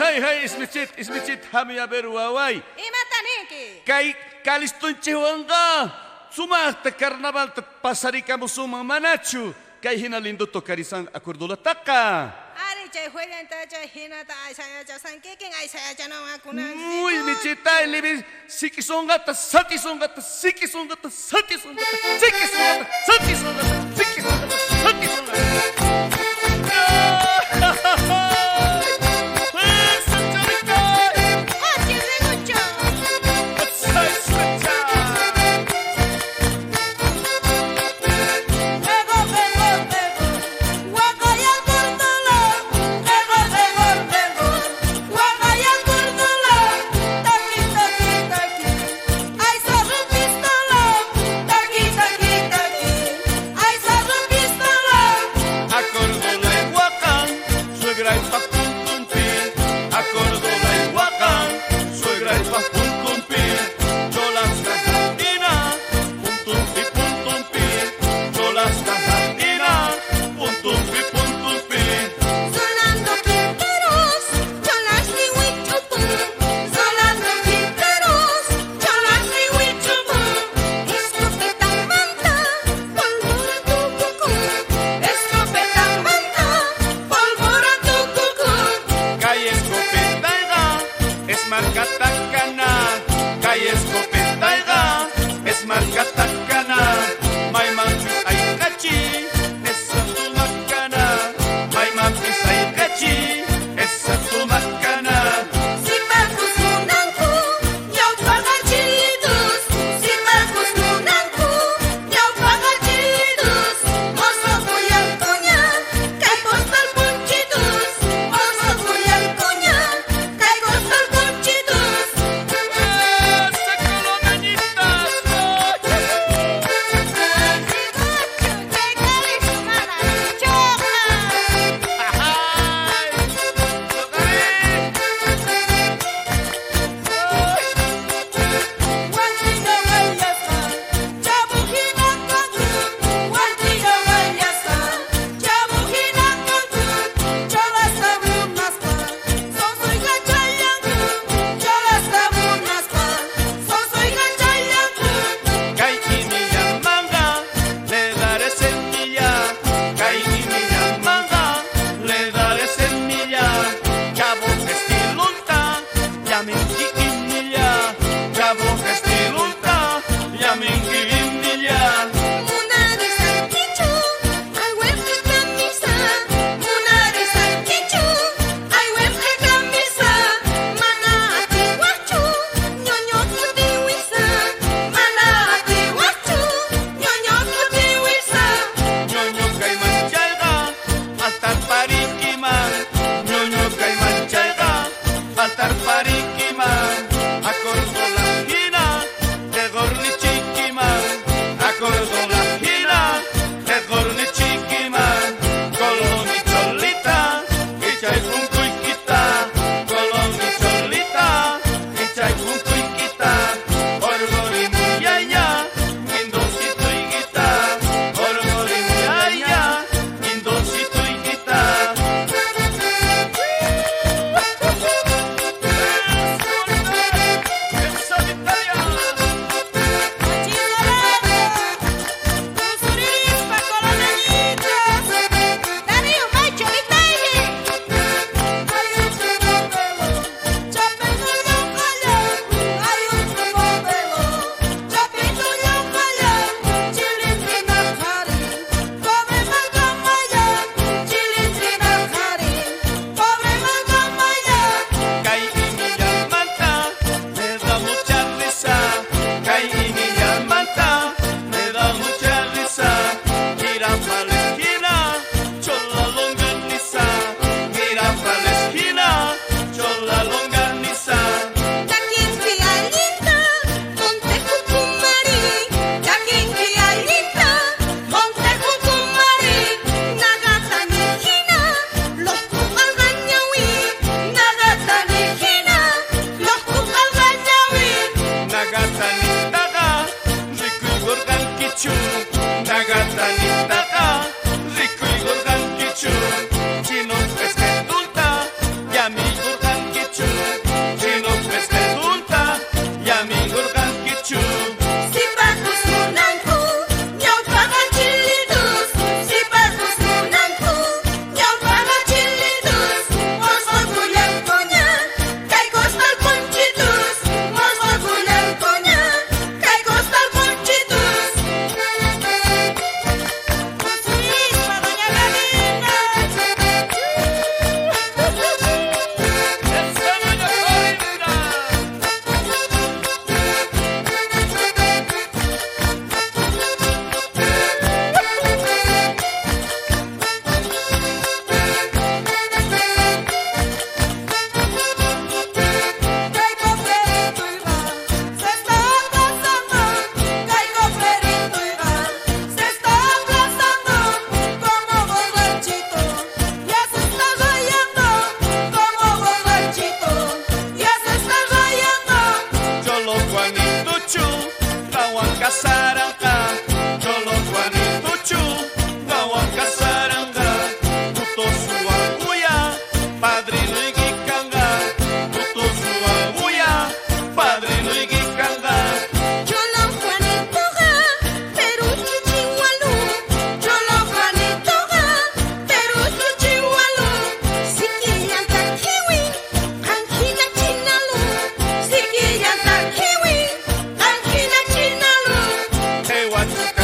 hai, ismichit, hami haber wawai. Imataniki. Kay kalistun chihuanga. Sumasta carnaval te pasaricamos suma manachu. Kay hinalindo tokarisan acuerdo la taka. Ari chay juegan ta chay hina ta ay saya cha san kiking ay saya cha no akuna. Uy, michita, libi, sikisongata, satisongata, sikisongata, satisongata, sikisongata, satisongata, sikisongata, satisongata. Chino es que tulta, y amigo tan sarangka Jolo Juanito Chu Ngawang kasarangka Puto suang uya Padrino igikanga Puto suang uya Padrino igikanga Jolo Juanito ga, Perú chuchihualú. Jolo Juanito ga, Perú chuchihualú. Si quieres dar kiwi, anquina chinalu. Si quieres dar kiwi, anquina chinalu. Hey, what's